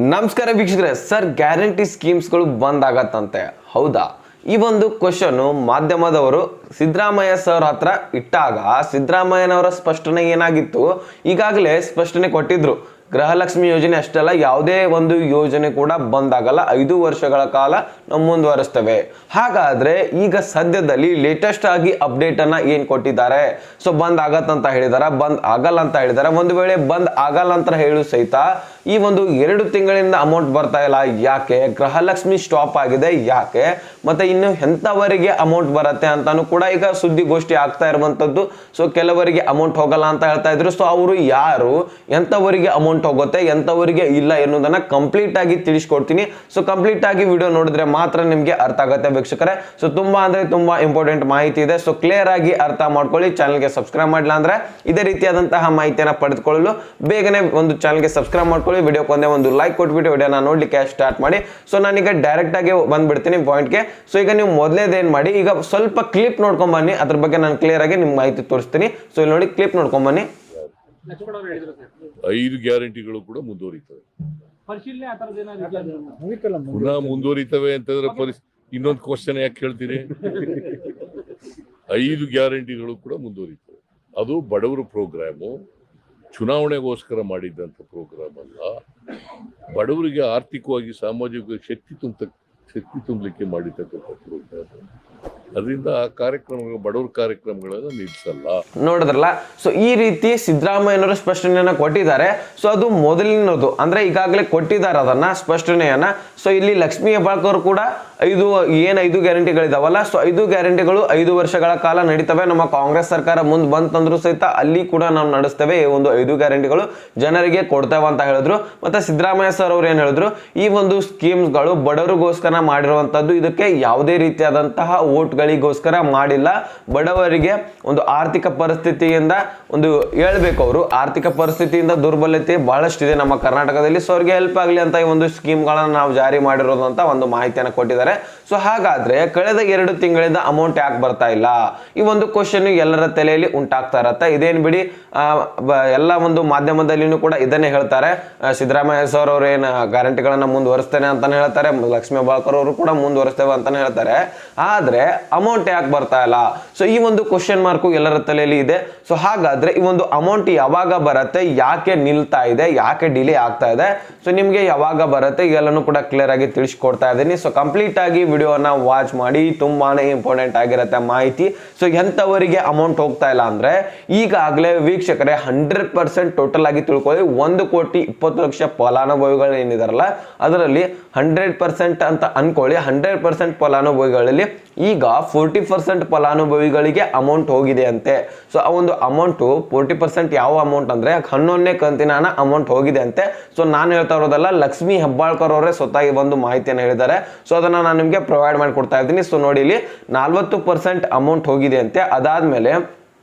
ನಮಸ್ಕಾರ ವೀಕ್ಷಕರೇ, sir guarantee ಸ್ಕೀಮ್ಸ್ಗಳು ಬಂದ್ ಆಗತ್ತಂತೆ, ಹೌದಾ? ಈ ಒಂದು ಕ್ವಶನ್ ಮಾಧ್ಯಮದವರು ಸಿದ್ದರಾಮಯ್ಯ ಸರ್ ಹತ್ರ ಇಟ್ಟಾಗ ಸಿದ್ದರಾಮಯ್ಯನವರ ಸ್ಪಷ್ಟನೆ ಏನಾಗಿತ್ತು, ಈಗಾಗಲೇ ಸ್ಪಷ್ಟನೆ ಕೊಟ್ಟಿದ್ರು. ಗೃಹಲಕ್ಷ್ಮಿ ಯೋಜನೆ ಅಷ್ಟೆಲ್ಲ ಯಾವುದೇ ಒಂದು ಯೋಜನೆ ಕೂಡ ಬಂದಾಗಲ್ಲ, 5 ವರ್ಷಗಳ ಕಾಲ ನಾವು ಮುಂದುವರಿಸ್ತೇವೆ. ಹಾಗಾದ್ರೆ ಈಗ ಸದ್ಯದಲ್ಲಿ ಲೇಟೆಸ್ಟ್ ಆಗಿ ಅಪ್ಡೇಟ್ ಅನ್ನ ಏನ್ ಕೊಟ್ಟಿದ್ದಾರೆ? ಸೊ ಬಂದ್ ಆಗತ್ತಂತ ಹೇಳಿದಾರ, ಬಂದ್ ಆಗಲ್ಲ ಅಂತ ಹೇಳಿದಾರೆ. ಒಂದು ವೇಳೆ ಬಂದ್ ಆಗಲ್ಲ ಅಂತ ಹೇಳು ಸಹಿತ ಈ ಒಂದು 2 ತಿಂಗಳಿಂದ ಅಮೌಂಟ್ ಬರ್ತಾ ಇಲ್ಲ, ಯಾಕೆ? ಗೃಹಲಕ್ಷ್ಮಿ ಸ್ಟಾಪ್ ಆಗಿದೆ, ಯಾಕೆ? ಮತ್ತೆ ಇನ್ನು ಎಂತವರಿಗೆ ಅಮೌಂಟ್ ಬರುತ್ತೆ ಅಂತಾನು ಕೂಡ ಈಗ ಸುದ್ದಿಗೋಷ್ಠಿ ಆಗ್ತಾ ಇರುವಂತದ್ದು. ಸೊ ಕೆಲವರಿಗೆ ಅಮೌಂಟ್ ಹೋಗಲ್ಲ ಅಂತ ಹೇಳ್ತಾ ಇದ್ರು. ಸೊ ಅವರು ಯಾರು, ಎಂತವರಿಗೆ ಅಮೌಂಟ್ ಹೋಗುತ್ತೆ, ಎಂತವರಿಗೆ ಇಲ್ಲ ಎನ್ನುವುದನ್ನ ಕಂಪ್ಲೀಟ್ ಆಗಿ ತಿಳಿಸ್ಕೊಡ್ತೀನಿ. ಸೊ ಕಂಪ್ಲೀಟ್ ಆಗಿ ವಿಡಿಯೋ ನೋಡಿದ್ರೆ ಮಾತ್ರ ನಿಮ್ಗೆ ಅರ್ಥ ಆಗುತ್ತೆ ವೀಕ್ಷಕರೇ. ಸೊ ತುಂಬಾ ಅಂದ್ರೆ ತುಂಬಾ ಇಂಪಾರ್ಟೆಂಟ್ ಮಾಹಿತಿ ಇದೆ. ಸೊ ಕ್ಲಿಯರ್ ಆಗಿ ಅರ್ಥ ಮಾಡ್ಕೊಳ್ಳಿ. ಚಾನಲ್ಗೆ ಸಬ್ಸ್ಕ್ರೈಬ್ ಮಾಡಿಲ್ಲ ಅಂದ್ರೆ ಇದೇ ರೀತಿಯಾದಂತಹ ಮಾಹಿತಿಯನ್ನ ಪಡೆದುಕೊಳ್ಳಲು ಬೇಗನೆ ಒಂದು ಚಾನಲ್ಗೆ ಸಬ್ಸ್ಕ್ರೈಬ್ ಮಾಡ್ಕೊಳ್ಳಿ. ವಿಡಿಯೋಕ್ಕೆ ಒಂದೇ ಒಂದು ಲೈಕ್ ಕೊಟ್ಬಿಟ್ಟು ವಿಡಿಯೋನ ನೋಡ್ಲಿಕ್ಕೆ ಸ್ಟಾರ್ಟ್ ಮಾಡಿ. ಸೊ ನಾನೀಗ ಡೈರೆಕ್ಟ್ ಆಗಿ ಬಂದ್ಬಿಡ್ತೀನಿ ಪಾಯಿಂಟ್ಗೆ. ಸೊ ಈಗ ನೀವು ಮೊದಲೇದೇನ್ ಮಾಡಿ, ಈಗ ಸ್ವಲ್ಪ ಕ್ಲಿಪ್ ನೋಡ್ಕೊಂಡ್ ಬನ್ನಿ, ಅದ್ರ ಬಗ್ಗೆ ನಾನು ಕ್ಲಿಯರ್ ಆಗಿ ನಿಮ್ಗೆ ಮಾಹಿತಿ ತೋರಿಸ್ತೀನಿ. ಸೊ ಇಲ್ಲಿ ನೋಡಿ, ಕ್ಲಿಪ್ ನೋಡ್ಕೊಂಡ್ ಬನ್ನಿ. 5 ಗ್ಯಾರಂಟಿಗಳು ಕೂಡ ಮುಂದುವರಿತವೆ, ಪುನಃ ಮುಂದುವರಿತವೆ ಅಂತಂದ್ರೆ ಇನ್ನೊಂದು ಕ್ವಶನ್ ಯಾಕೆ ಕೇಳ್ತೀರಿ? 5 ಗ್ಯಾರಂಟಿಗಳು ಕೂಡ ಮುಂದುವರಿತವೆ. ಅದು ಬಡವರ ಪ್ರೋಗ್ರಾಮು, ಚುನಾವಣೆಗೋಸ್ಕರ ಮಾಡಿದ್ದಂಥ ಪ್ರೋಗ್ರಾಮ್ ಅಲ್ಲ. ಬಡವರಿಗೆ ಆರ್ಥಿಕವಾಗಿ ಸಾಮಾಜಿಕ ಶಕ್ತಿ ತುಂಬಲಿಕ್ಕೆ ಮಾಡಿರ್ತಕ್ಕಂಥ ಪ್ರೋಗ್ರಾಮ್. ಅದರಿಂದ ಆ ಕಾರ್ಯಕ್ರಮಗಳು, ಬಡವರ ಕಾರ್ಯಕ್ರಮಗಳನ್ನು ನಿಲ್ಲಿಸಲ್ಲ. ನೋಡಿದ್ರಲ್ಲ, ಸೊ ಈ ರೀತಿ ಸಿದ್ದರಾಮಯ್ಯನವರು ಸ್ಪಷ್ಟನೆಯನ್ನ ಕೊಟ್ಟಿದ್ದಾರೆ. ಸೊ ಅದು ಮೊದಲಿನದು, ಅಂದ್ರೆ ಈಗಾಗಲೇ ಕೊಟ್ಟಿದ್ದಾರೆ ಅದನ್ನ ಸ್ಪಷ್ಟನೆಯನ್ನ. ಸೊ ಇಲ್ಲಿ ಲಕ್ಷ್ಮೀ ಹೆಬ್ಬಾಳ್ಕರ್ ಕೂಡ 5 ಗ್ಯಾರಂಟಿಗಳಿದಾವಲ್ಲ, ಸೊ 5 ಗ್ಯಾರಂಟಿಗಳು 5 ವರ್ಷಗಳ ಕಾಲ ನಡೀತವೆ. ನಮ್ಮ ಕಾಂಗ್ರೆಸ್ ಸರ್ಕಾರ ಮುಂದೆ ಬಂತಂದ್ರು ಸಹಿತ ಅಲ್ಲಿ ಕೂಡ ನಾವು ನಡೆಸ್ತೇವೆ. ಈ ಒಂದು 5 ಗ್ಯಾರಂಟಿಗಳು ಜನರಿಗೆ ಕೊಡ್ತೇವೆ ಅಂತ ಹೇಳಿದ್ರು. ಮತ್ತೆ ಸಿದ್ದರಾಮಯ್ಯ ಸರ್ ಅವ್ರು ಏನ್ ಹೇಳಿದ್ರು, ಈ ಒಂದು ಸ್ಕೀಮ್ಸ್ಗಳು ಬಡವರಿಗೋಸ್ಕರ ಮಾಡಿರುವಂತದ್ದು, ಇದಕ್ಕೆ ಯಾವುದೇ ರೀತಿಯಾದಂತಹ ಓಟ್ಗಳಿಗೋಸ್ಕರ ಮಾಡಿಲ್ಲ. ಬಡವರಿಗೆ ಒಂದು ಆರ್ಥಿಕ ಪರಿಸ್ಥಿತಿಯಿಂದ ಒಂದು ಹೇಳ್ಬೇಕು, ಅವರು ಆರ್ಥಿಕ ಪರಿಸ್ಥಿತಿಯಿಂದ ದುರ್ಬಲತೆ ಬಹಳಷ್ಟಿದೆ ನಮ್ಮ ಕರ್ನಾಟಕದಲ್ಲಿ. ಸೊ ಅವ್ರಿಗೆ ಹೆಲ್ಪ್ ಆಗಲಿ ಅಂತ ಈ ಒಂದು ಸ್ಕೀಮ್ಗಳನ್ನ ನಾವು ಜಾರಿ ಮಾಡಿರೋದು ಅಂತ ಒಂದು ಮಾಹಿತಿಯನ್ನು ಕೊಟ್ಟಿದ್ದಾರೆ. ಸೊ ಹಾಗಾದ್ರೆ ಕಳೆದ 2 ತಿಂಗಳಿಂದ ಅಮೌಂಟ್ ಯಾಕೆ ಬರ್ತಾ ಇಲ್ಲ? ಈ ಒಂದು ಕ್ವಶನ್ ಎಲ್ಲರ ತಲೆಯಲ್ಲಿ ಉಂಟಾಗ್ತಾ ಇರತ್ತೆ. ಇದೇನ್ ಬಿಡಿ, ಎಲ್ಲ ಒಂದು ಮಾಧ್ಯಮದಲ್ಲಿನೂ ಕೂಡ ಇದನ್ನೇ ಹೇಳ್ತಾರೆ. ಸಿದ್ದರಾಮಯ್ಯ ಸರ್ ಅವ್ರು ಏನ್ ಗ್ಯಾರಂಟಿಗಳನ್ನ ಮುಂದುವರಿಸ್ತೇನೆ ಅಂತಾನೆ ಹೇಳ್ತಾರೆ, ಲಕ್ಷ್ಮೀ ಹೆಬ್ಬಾಳ್ಕರ್ ಅವರು ಕೂಡ ಮುಂದುವರಿಸ್ತೇವೆ ಅಂತಾನೆ ಹೇಳ್ತಾರೆ. ಆದ್ರೆ ಅಮೌಂಟ್ ಯಾಕೆ ಬರ್ತಾ ಇಲ್ಲ? ಸೊ ಈ ಒಂದು ಕ್ವಶನ್ ಮಾರ್ಕು ಎಲ್ಲರ ತಲೆಯಲ್ಲಿ ಇದೆ. ಸೊ ಹಾಗಾದ್ರೆ ಈ ಒಂದು ಅಮೌಂಟ್ ಯಾವಾಗ ಬರುತ್ತೆ, ಯಾಕೆ ನಿಲ್ತಾ ಇದೆ, ಯಾಕೆ ಡಿಲೇ ಆಗ್ತಾ ಇದೆ? ಸೊ ನಿಮ್ಗೆ ಯಾವಾಗ ಬರುತ್ತೆ ಎಲ್ಲನೂ ಕೂಡ ಕ್ಲಿಯರ್ ಆಗಿ ತಿಳಿಸ್ಕೊಡ್ತಾ ಇದ್ದೀನಿ. ಸೊ ಕಂಪ್ಲೀಟ್ ಆಗಿ ವಿಡಿಯೋನ ವಾಚ್ ಮಾಡಿ, ತುಂಬಾನೇ ಇಂಪಾರ್ಟೆಂಟ್ ಆಗಿರುತ್ತೆ ಮಾಹಿತಿ. ಸೊ ಎಂತವರಿಗೆ ಅಮೌಂಟ್ ಹೋಗ್ತಾ ಇಲ್ಲ ಅಂದ್ರೆ, ಈಗಾಗಲೇ ವೀಕ್ಷಕರೇ 100% ಟೋಟಲ್ ಆಗಿ ತಿಳ್ಕೊಳ್ಳಿ, 1,20,20,00,000 ಫಲಾನುಭವಿಗಳು ಏನಿದಾರಲ್ಲ, ಅದರಲ್ಲಿ 100% ಅಂತ ಅನ್ಕೊಳ್ಳಿ. 100% ಫಲಾನುಭವಿಗಳಲ್ಲಿ ಈಗ 40% ಫಲಾನುಭವಿಗಳಿಗೆ ಅಮೌಂಟ್ ಹೋಗಿದೆ ಅಂತೆ. ಸೊ ಆ ಒಂದು ಅಮೌಂಟ್ 40% ಯಾವ ಅಮೌಂಟ್ ಅಂದ್ರೆ 11ನೇ ಕಂತಿನ ಅಮೌಂಟ್ ಹೋಗಿದೆ ಅಂತೆ. ಸೊ ನಾನು ಹೇಳ್ತಾ ಇರೋದಲ್ಲ, ಲಕ್ಷ್ಮೀ ಹೆಬ್ಬಾಳ್ಕರ್ ಅವರೇ ಸ್ವತಃ ಈ ಒಂದು ಮಾಹಿತಿಯನ್ನು ಹೇಳಿದ್ದಾರೆ. ಸೊ ಅದನ್ನ ನಾನು ನಿಮಗೆ ಪ್ರೊವೈಡ್ ಮಾಡಿ ಕೊಡ್ತಾ ಇದ್ದೀನಿ. ಸೊ ನೋಡಿ, ಇಲ್ಲಿ 40% ಅಮೌಂಟ್ ಹೋಗಿದೆ ಅಂತೆ. ಅದಾದ್ಮೇಲೆ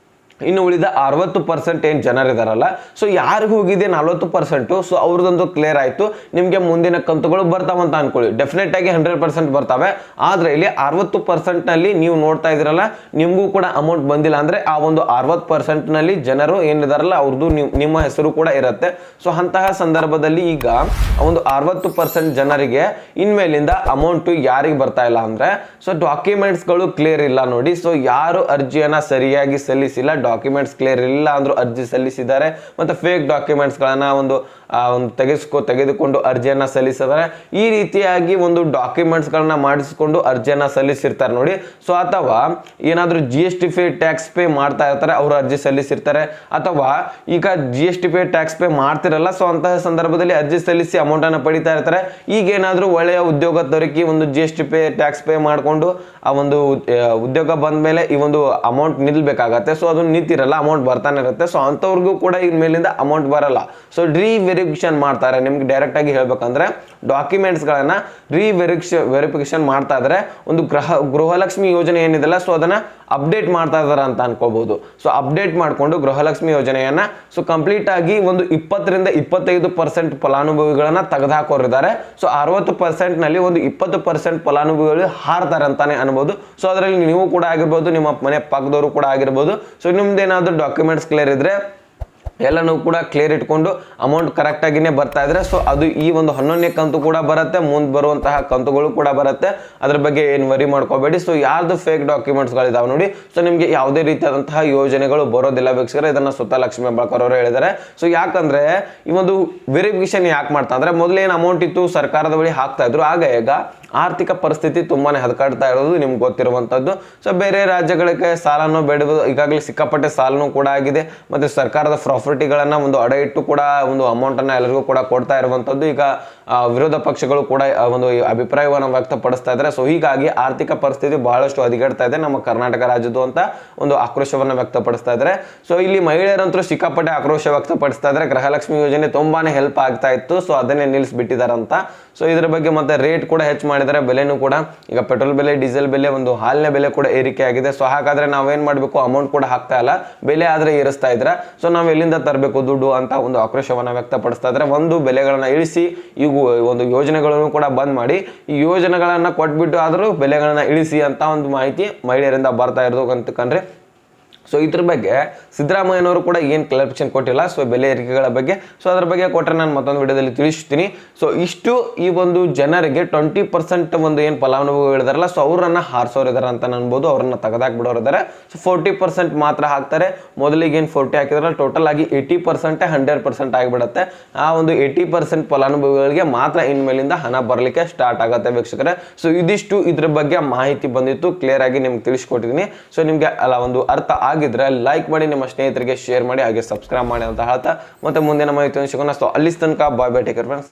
ಇನ್ನು ಉಳಿದ 60% ಏನ್ ಜನರಿದಾರಲ್ಲ, ಸೊ ಯಾರಿಗೆ ಹೋಗಿದೆ 40%, ಸೊ ಅವ್ರದೊಂದು ಕ್ಲಿಯರ್ ಆಯ್ತು. ನಿಮ್ಗೆ ಮುಂದಿನ ಕಂತುಗಳು ಬರ್ತಾವಂತ ಅನ್ಕೊಳ್ಳಿ, ಡೆಫಿನೆಟ್ ಆಗಿ 100% ಬರ್ತವೆ. ಆದ್ರೆ ಇಲ್ಲಿ 60% ನಲ್ಲಿ ನೀವು ನೋಡ್ತಾ ಇದ್ರಲ್ಲ, ನಿಮ್ಗೂ ಕೂಡ ಅಮೌಂಟ್ ಬಂದಿಲ್ಲ ಅಂದ್ರೆ ಆ ಒಂದು 60% ನಲ್ಲಿ ಜನರು ಏನಿದಾರಲ್ಲ, ಅವ್ರದ್ದು ನಿಮ್ಮ ಹೆಸರು ಕೂಡ ಇರುತ್ತೆ. ಸೊ ಅಂತಹ ಸಂದರ್ಭದಲ್ಲಿ ಈಗ ಒಂದು 60% ಜನರಿಗೆ ಇನ್ಮೇಲಿಂದ ಅಮೌಂಟ್ ಯಾರಿಗೆ ಬರ್ತಾ ಇಲ್ಲ ಅಂದ್ರೆ, ಸೊ ಡಾಕ್ಯುಮೆಂಟ್ಸ್ಗಳು ಕ್ಲಿಯರ್ ಇಲ್ಲ ನೋಡಿ. ಸೊ ಯಾರು ಅರ್ಜಿಯನ್ನ ಸರಿಯಾಗಿ ಸಲ್ಲಿಸಿಲ್ಲ, ಡಾಕ್ಯುಮೆಂಟ್ಸ್ ಕ್ಲಿಯರ್ ಇಲ್ಲ ಅಂದ್ರೂ ಅರ್ಜಿ ಸಲ್ಲಿಸಿದ್ದಾರೆ, ಮತ್ತೆ ಫೇಕ್ ಡಾಕ್ಯುಮೆಂಟ್ಸ್ ಗಳನ್ನ ಒಂದು ತೆಗೆದುಕೊಂಡು ಅರ್ಜಿಯನ್ನ ಸಲ್ಲಿಸಿದ್ದಾರೆ. ಈ ರೀತಿಯಾಗಿ ಒಂದು ಡಾಕ್ಯುಮೆಂಟ್ಸ್ ಗಳನ್ನ ಮಾಡಿಸಿಕೊಂಡು ಅರ್ಜಿಯನ್ನ ಸಲ್ಲಿಸಿರ್ತಾರೆ ನೋಡಿ. ಸೊ ಅಥವಾ ಏನಾದ್ರೂ GST ಪೇ ಟ್ಯಾಕ್ಸ್ ಪೇ ಮಾಡ್ತಾ ಇರ್ತಾರೆ, ಅವರು ಅರ್ಜಿ ಸಲ್ಲಿಸಿರ್ತಾರೆ. ಅಥವಾ ಈಗ GST ಪೇ ಟ್ಯಾಕ್ಸ್ ಪೇ ಮಾಡ್ತಿರಲ್ಲ, ಸೊ ಅಂತಹ ಸಂದರ್ಭದಲ್ಲಿ ಅರ್ಜಿ ಸಲ್ಲಿಸಿ ಅಮೌಂಟ್ ಅನ್ನ ಪಡಿತಾ ಇರ್ತಾರೆ. ಈಗ ಏನಾದ್ರೂ ಒಳ್ಳೆಯ ಉದ್ಯೋಗ ದೊರಕಿ ಒಂದು GST ಪೇ ಟ್ಯಾಕ್ಸ್ ಪೇ ಮಾಡ್ಕೊಂಡು ಆ ಒಂದು ಉದ್ಯೋಗ ಬಂದ ಮೇಲೆ ಈ ಒಂದು ಅಮೌಂಟ್ ನಿಲ್ಬೇಕಾಗತ್ತೆ. ಸೊ ಅದು ನಿಂತಿರಲ್ಲ, ಅಮೌಂಟ್ ಬರ್ತಾನೆ ಇರುತ್ತೆ. ಸೊ ಅಂತವ್ರಿಗೂ ಕೂಡ ಇನ್ಮೇಲಿಂದ ಅಮೌಂಟ್ ಬರಲ್ಲ. ಸೊ ವೆರಿಫಿಕೇಶನ್ ಮಾಡ್ತಾರೆ. ನಿಮ್ಗೆ ಡೈರೆಕ್ಟ್ ಆಗಿ ಹೇಳ್ಬೇಕಂದ್ರೆ ಡಾಕ್ಯುಮೆಂಟ್ಸ್ ಗಳನ್ನ ವೆರಿಫಿಕೇಶನ್ ಮಾಡ್ತಾ ಇದ್ರೆ, ಒಂದು ಗೃಹಲಕ್ಷ್ಮಿ ಯೋಜನೆ ಏನಿದೆಲ್ಲ, ಸೊ ಅದನ್ನ ಅಪ್ಡೇಟ್ ಮಾಡ್ತಾ ಇದಾರೆ ಅಂತ ಅನ್ಕೋಬಹುದು. ಸೊ ಅಪ್ಡೇಟ್ ಮಾಡ್ಕೊಂಡು ಗೃಹಲಕ್ಷ್ಮಿ ಯೋಜನೆಯನ್ನ ಸೊ ಕಂಪ್ಲೀಟ್ ಆಗಿ ಒಂದು 20ರಿಂದ 25% ಫಲಾನುಭವಿಗಳನ್ನ ತೆಗೆದುಹಾಕೋರಿದ್ದಾರೆ. ಸೊ 60% ನಲ್ಲಿ ಒಂದು 20% ಫಲಾನುಭವಿಗಳು ಹಾರ್ತಾರೆ ಅಂತಾನೆ ಅನ್ಬೋದು. ಸೊ ಅದರಲ್ಲಿ ನೀವು ಕೂಡ ಆಗಿರ್ಬೋದು, ನಿಮ್ಮ ಮನೆ ಪಕ್ಕದವರು ಕೂಡ ಆಗಿರ್ಬೋದು. ಸೊ ನಿಮ್ದೇನಾದ್ರೂ ಡಾಕ್ಯುಮೆಂಟ್ಸ್ ಕ್ಲಿಯರ್ ಇದ್ರೆ ಎಲ್ಲನೂ ಕೂಡ ಕ್ಲಿಯರ್ ಇಟ್ಕೊಂಡು ಅಮೌಂಟ್ ಕರೆಕ್ಟಾಗಿನೇ ಬರ್ತಾ ಇದ್ರೆ ಸೊ ಅದು ಈ ಒಂದು 11ನೇ ಕಂತು ಕೂಡ ಬರುತ್ತೆ, ಮುಂದೆ ಬರುವಂತಹ ಕಂತುಗಳು ಕೂಡ ಬರುತ್ತೆ. ಅದ್ರ ಬಗ್ಗೆ ಏನು ವರಿ ಮಾಡ್ಕೋಬೇಡಿ. ಸೊ ಯಾರ್ದು ಫೇಕ್ ಡಾಕ್ಯುಮೆಂಟ್ಸ್ಗಳಿದಾವೆ ನೋಡಿ, ಸೊ ನಿಮಗೆ ಯಾವುದೇ ರೀತಿಯಾದಂತಹ ಯೋಜನೆಗಳು ಬರೋದಿಲ್ಲ ವೀಕ್ಷಕರೇ. ಇದನ್ನ ಸ್ವತಃ ಲಕ್ಷ್ಮೀ ಹೆಬ್ಬಾಳ್ಕರ್ ಅವರು ಹೇಳಿದ್ದಾರೆ. ಸೊ ಯಾಕಂದ್ರೆ ಈ ಒಂದು ವೆರಿಫಿಕೇಶನ್ ಯಾಕೆ ಮಾಡ್ತಾ ಅಂದ್ರೆ ಮೊದಲೇನು ಅಮೌಂಟ್ ಇತ್ತು ಸರ್ಕಾರದ ಬಳಿ ಹಾಕ್ತಾ ಇದ್ರು, ಆಗ ಈಗ ಆರ್ಥಿಕ ಪರಿಸ್ಥಿತಿ ತುಂಬಾನೇ ಹದಕಾಡ್ತಾ ಇರೋದು ನಿಮ್ಗೆ ಗೊತ್ತಿರುವಂತದ್ದು. ಸೊ ಬೇರೆ ರಾಜ್ಯಗಳಿಗೆ ಸಾಲನೂ ಬೇಡಬಹುದು, ಈಗಾಗಲೇ ಸಿಕ್ಕಾಪಟ್ಟೆ ಸಾಲನೂ ಕೂಡ ಆಗಿದೆ, ಮತ್ತೆ ಸರ್ಕಾರದ ಪ್ರಾಪರ್ಟಿಗಳನ್ನ ಒಂದು ಅಡ ಇಟ್ಟು ಕೂಡ ಒಂದು ಅಮೌಂಟ್ ಅನ್ನ ಎಲ್ಲರಿಗೂ ಕೂಡ ಕೊಡ್ತಾ ಇರುವಂತದ್ದು. ಈಗ ವಿರೋಧ ಪಕ್ಷಗಳು ಕೂಡ ಒಂದು ಅಭಿಪ್ರಾಯವನ್ನು ವ್ಯಕ್ತಪಡಿಸ್ತಾ ಇದ್ದಾರೆ. ಸೊ ಹೀಗಾಗಿ ಆರ್ಥಿಕ ಪರಿಸ್ಥಿತಿ ಬಹಳಷ್ಟು ಹದಗೆಡ್ತಾ ಇದೆ ನಮ್ಮ ಕರ್ನಾಟಕ ರಾಜ್ಯದ್ದು ಅಂತ ಒಂದು ಆಕ್ರೋಶವನ್ನ ವ್ಯಕ್ತಪಡಿಸ್ತಾ ಇದ್ದಾರೆ. ಸೊ ಇಲ್ಲಿ ಮಹಿಳೆಯರಂತೂ ಸಿಕ್ಕಾಪಟ್ಟೆ ಆಕ್ರೋಶ ವ್ಯಕ್ತಪಡಿಸ್ತಾ ಇದ್ದಾರೆ. ಗೃಹಲಕ್ಷ್ಮಿ ಯೋಜನೆ ತುಂಬಾನೇ ಹೆಲ್ಪ್ ಆಗ್ತಾ ಇತ್ತು, ಸೊ ಅದನ್ನೇ ನಿಲ್ಲಿಸ್ಬಿಟ್ಟಿದಾರಂತ. ಸೊ ಇದ್ರ ಬಗ್ಗೆ ಮತ್ತೆ ರೇಟ್ ಕೂಡ ಹೆಚ್ಚು ಮಾಡಿದ್ದಾರೆ, ಬೆಲೆನೂ ಕೂಡ ಈಗ ಪೆಟ್ರೋಲ್ ಬೆಲೆ, ಡೀಸೆಲ್ ಬೆಲೆ, ಒಂದು ಹಾಲಿನ ಬೆಲೆ ಕೂಡ ಏರಿಕೆ ಆಗಿದೆ. ಸೊ ಹಾಗಾದ್ರೆ ನಾವೇನ್ ಮಾಡ್ಬೇಕು, ಅಮೌಂಟ್ ಕೂಡ ಹಾಕ್ತಾ ಇಲ್ಲ, ಬೆಲೆ ಆದ್ರೆ ಏರಿಸ್ತಾ ಇದ್ರ, ಸೊ ನಾವ್ ಎಲ್ಲಿಂದ ತರಬೇಕು ದುಡ್ಡು ಅಂತ ಒಂದು ಆಕ್ರೋಶವನ್ನ ವ್ಯಕ್ತಪಡಿಸ್ತಾ ಇದ್ದಾರೆ. ಒಂದು ಬೆಲೆಗಳನ್ನ ಇಳಿಸಿ ಈಗ ಒಂದು ಯೋಜನೆಗಳನ್ನು ಕೂಡ ಬಂದ್ ಮಾಡಿ ಈ ಯೋಜನೆಗಳನ್ನ ಕೊಟ್ಬಿಟ್ಟು ಆದ್ರೂ ಬೆಲೆಗಳನ್ನ ಇಳಿಸಿ ಅಂತ ಒಂದು ಮಾಹಿತಿ ಮಹಿಳೆಯರಿಂದ ಬರ್ತಾ ಇರೋದು ಅಂತ ಕಂಡ್ರೆ. ಸೊ ಇದ್ರ ಬಗ್ಗೆ ಸಿದ್ದರಾಮಯ್ಯನವರು ಕೂಡ ಏನು ಕ್ಲಾರಿಫಿಕೇಶನ್ ಕೊಟ್ಟಿಲ್ಲ ಸೊ ಬೆಲೆ ಏರಿಕೆಗಳ ಬಗ್ಗೆ. ಸೊ ಅದ್ರ ಬಗ್ಗೆ ಕೊಟ್ಟರೆ ನಾನು ಮತ್ತೊಂದು ವಿಡಿಯೋದಲ್ಲಿ ತಿಳಿಸ್ತೀನಿ. ಸೊ ಇಷ್ಟು ಈ ಒಂದು ಜನರಿಗೆ 20% ಒಂದು ಏನು ಫಲಾನುಭವಿಗಳು ಹೇಳಿದಾರಲ್ಲ, ಸೊ ಅವರನ್ನ ಹಾರಿಸೋರು ಇದಾರೆ ಅಂತ ಅನ್ಬೋದು, ಅವ್ರನ್ನ ತೆಗೆದಾಕ್ಬಿಡೋರು ಇದ್ದಾರೆ. ಸೊ 40% ಮಾತ್ರ ಹಾಕ್ತಾರೆ. ಮೊದಲಿಗೆ ಏನು 40 ಹಾಕಿದ್ರೆ ಟೋಟಲ್ ಆಗಿ 80% 100% ಆಗಿಬಿಡುತ್ತೆ. ಆ ಒಂದು 80% ಫಲಾನುಭವಿಗಳಿಗೆ ಮಾತ್ರ ಇನ್ಮೇಲಿಂದ ಹಣ ಬರಲಿಕ್ಕೆ ಸ್ಟಾರ್ಟ್ ಆಗುತ್ತೆ ವೀಕ್ಷಕರೇ. ಸೊ ಇದಿಷ್ಟು ಇದ್ರ ಬಗ್ಗೆ ಮಾಹಿತಿ ಬಂದಿತ್ತು, ಕ್ಲಿಯರ್ ಆಗಿ ನಿಮ್ಗೆ ತಿಳಿಸ್ಕೊಟ್ಟಿದ್ದೀನಿ. ಸೊ ನಿಮ್ಗೆ ಅಲ್ಲ ಒಂದು ಅರ್ಥ ಆಗಿದ್ರೆ ಲೈಕ್ ಮಾಡಿ, ನಿಮ್ಮ ಸ್ನೇಹಿತರಿಗೆ ಶೇರ್ ಮಾಡಿ, ಹಾಗೆ ಸಬ್ಸ್ಕ್ರೈಬ್ ಮಾಡಿ ಅಂತ ಹೇಳ್ತಾ ಮತ್ತೆ ಮುಂದಿನ ಮಾಹಿತಿಯನ್ನು ಸಿಗೋಣ. ಸೊ ಅಲ್ಲಿ ತನಕ bye bye, take care friends.